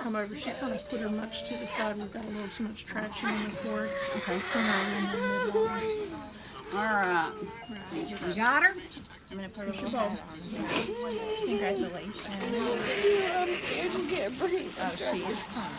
come over. She kind of put her much to the side. We've got a little too much traction in the cord. Okay. Bring her in the midline. All right. You got her? I'm going to put a little hat on. Congratulations. I'm scared to get breathe. Oh, she is fine.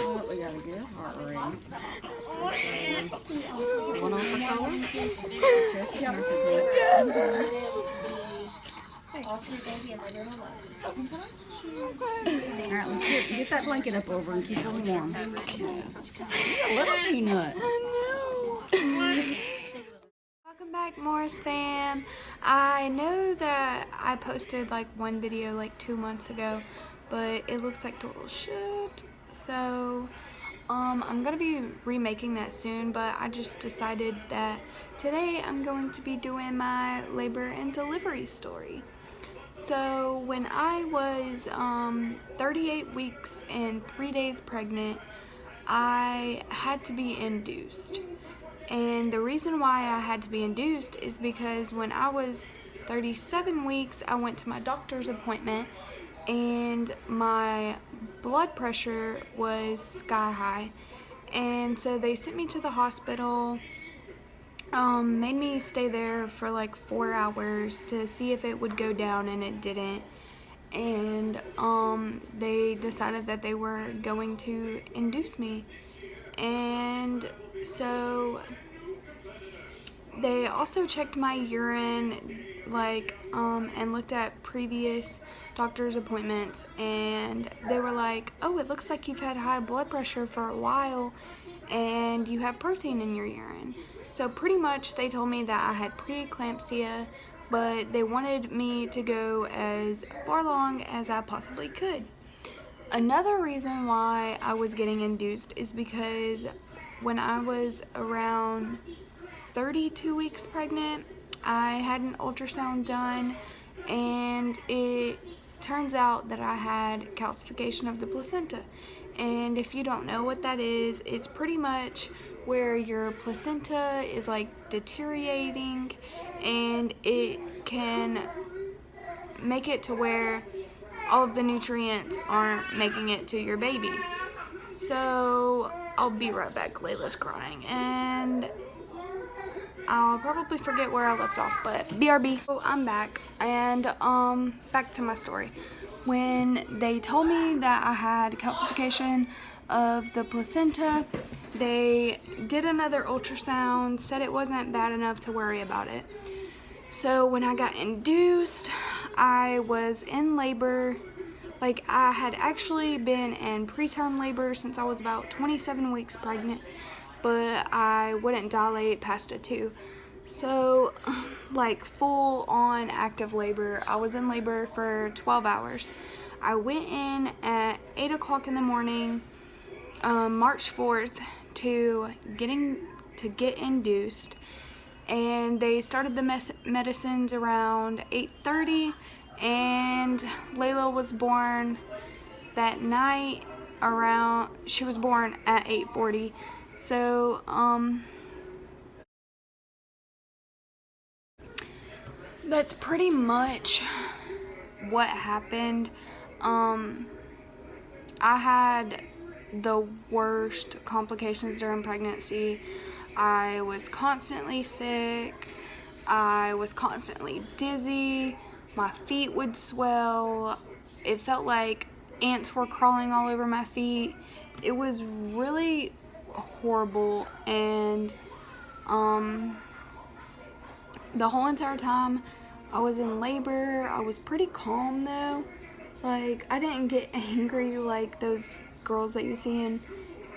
Well, we got a good heart rate. One on for color. Chest All right, let's get that blanket up over and keep her warm. Yeah. You're a little peanut. Welcome back, Morris fam. I know that I posted like one video like 2 months ago, but it looks like total shit. So I'm gonna be remaking that soon, but I just decided that today I'm going to be doing my labor and delivery story. So when I was 38 weeks and 3 days pregnant, I had to be induced. And the reason why I had to be induced is because when I was 37 weeks, I went to my doctor's appointment and my blood pressure was sky high. And so they sent me to the hospital, made me stay there for like 4 hours to see if it would go down, and it didn't. And they decided that they were going to induce me. And so they also checked my urine, like, and looked at previous doctor's appointments, and they were like, oh, it looks like you've had high blood pressure for a while and you have protein in your urine. So pretty much they told me that I had preeclampsia, but they wanted me to go as far along as I possibly could. Another reason why I was getting induced is because when I was around 32 weeks pregnant, I had an ultrasound done, and it turns out that I had calcification of the placenta. And if you don't know what that is, it's pretty much where your placenta is like deteriorating, and it can make it to where all of the nutrients aren't making it to your baby. So I'll be right back. Layla's crying, and I'll probably forget where I left off, but BRB. So I'm back, and back to my story. When they told me that I had calcification of the placenta, they did another ultrasound, said it wasn't bad enough to worry about it. So when I got induced, I was in labor. Like, I had actually been in preterm labor since I was about 27 weeks pregnant, but I wouldn't dilate past a 2. So, like, full on active labor. I was in labor for 12 hours. I went in at 8 o'clock in the morning, March 4th, to get induced, and they started the medicines around 8:30. And Layla was born that night she was born at 8:40. So, that's pretty much what happened. I had the worst complications during pregnancy. I was constantly sick. I was constantly dizzy. My feet would swell. It felt like ants were crawling all over my feet. It was really horrible, and the whole entire time I was in labor, I was pretty calm though. Like, I didn't get angry like those girls that you see in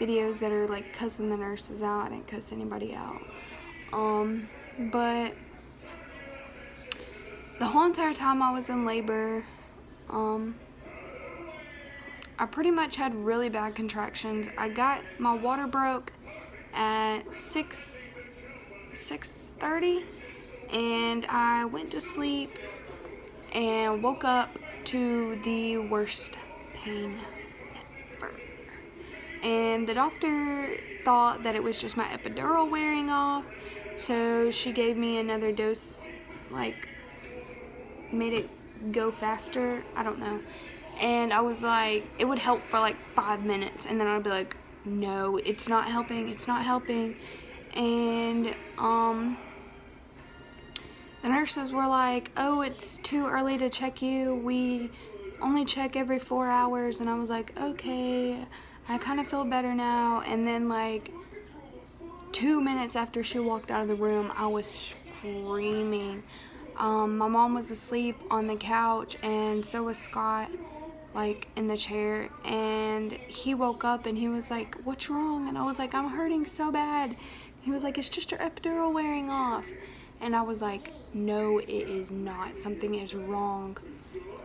videos that are like cussing the nurses out. I didn't cuss anybody out. But the whole entire time I was in labor, I pretty much had really bad contractions. My water broke at 6:30, and I went to sleep and woke up to the worst pain ever. And the doctor thought that it was just my epidural wearing off, so she gave me another dose, like made it go faster, I don't know. And I was like, it would help for like 5 minutes, and then I'd be like, no, it's not helping, it's not helping. And the nurses were like, oh, it's too early to check you, we only check every 4 hours. And I was like, okay, I kind of feel better now. And then like 2 minutes after she walked out of the room, I was screaming. My mom was asleep on the couch, and so was Scott, like in the chair, and he woke up and he was like, what's wrong? And I was like, I'm hurting so bad. He was like, it's just your epidural wearing off. And I was like, no, it is not, something is wrong.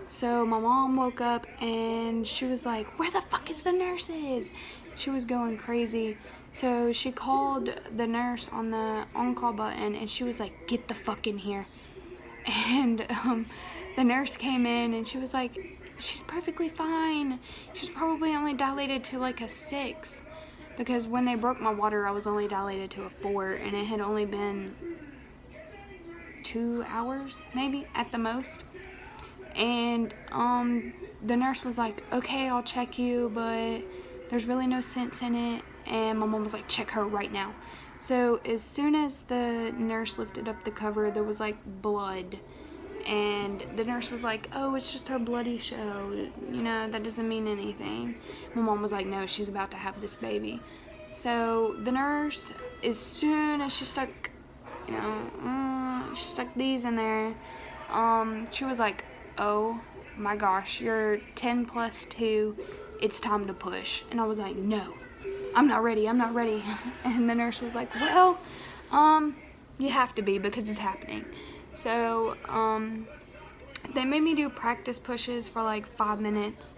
So my mom woke up and she was like, where the fuck is the nurses? She was going crazy. So she called the nurse on the on-call button, and she was like, get the fuck in here. And the nurse came in and she was like, she's perfectly fine. She's probably only dilated to like a 6, because when they broke my water, I was only dilated to a 4, and it had only been 2 hours maybe at the most. And the nurse was like, okay, I'll check you, but there's really no sense in it. And my mom was like, check her right now. So as soon as the nurse lifted up the cover, there was like blood. And the nurse was like, oh, it's just her bloody show, you know, that doesn't mean anything. My mom was like, no, she's about to have this baby. So the nurse, as soon as she stuck, you know, she stuck these in there, she was like, oh my gosh, you're 10 plus 2, it's time to push. And I was like, no, I'm not ready, I'm not ready. And the nurse was like, well, you have to be, because it's happening. So they made me do practice pushes for like 5 minutes,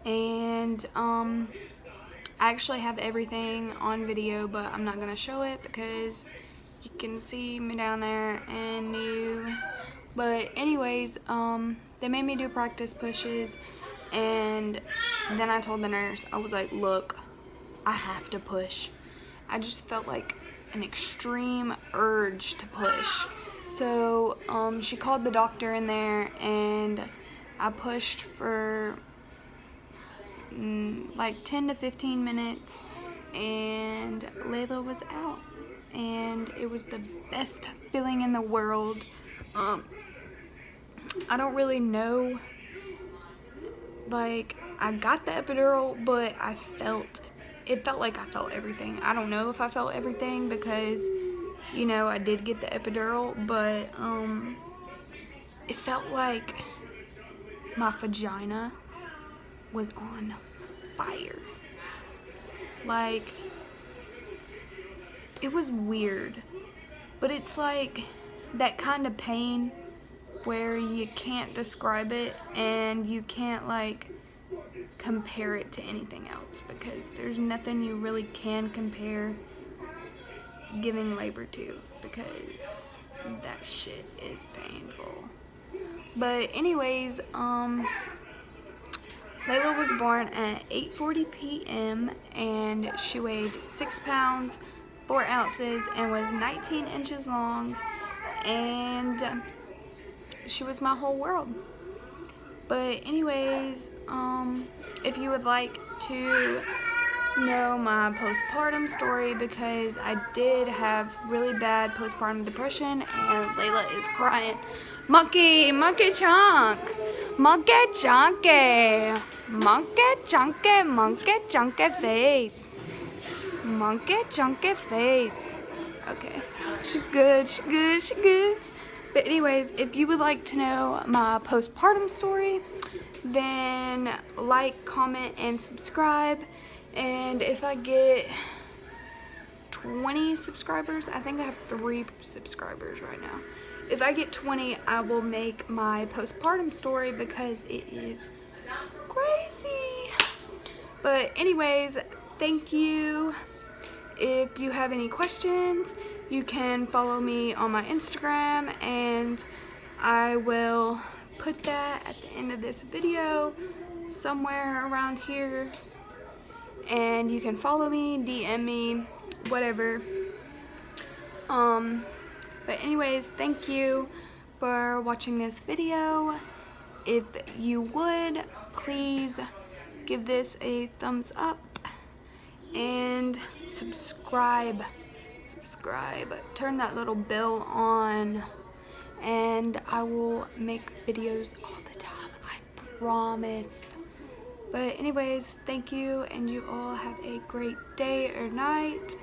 and I actually have everything on video, but I'm not gonna show it because you can see me down there and you. But anyways, they made me do practice pushes, and then I told the nurse, I was like, look, I have to push. I just felt like an extreme urge to push. So she called the doctor in there, and I pushed for like 10 to 15 minutes, and Layelah was out, and it was the best feeling in the world. I don't really know, like, I got the epidural, but it felt like I felt everything. I don't know if I felt everything, because, you know, I did get the epidural, but it felt like my vagina was on fire. Like, it was weird, but it's like that kind of pain where you can't describe it, and you can't like compare it to anything else, because there's nothing you really can compare giving labor to, because that shit is painful. But anyways, Layelah was born at 8:40 p.m. and she weighed 6 pounds 4 ounces and was 19 inches long, and she was my whole world. But anyways, if you would like to know my postpartum story, because I did have really bad postpartum depression, and Layelah is crying. Monkey chunk, monkey chunky, monkey chunky face, monkey chunky face. Okay, she's good. But anyways, if you would like to know my postpartum story, then like, comment, and subscribe. And if I get 20 subscribers, I think I have 3 subscribers right now. If I get 20, I will make my postpartum story, because it is crazy. But anyways, thank you. If you have any questions, you can follow me on my Instagram, and I will put that at the end of this video somewhere around here, and you can follow me, DM me, whatever. But anyways, thank you for watching this video, if you would, please give this a thumbs up and subscribe. Turn that little bell on, and I will make videos all the time, I promise. But anyways, thank you, and you all have a great day or night.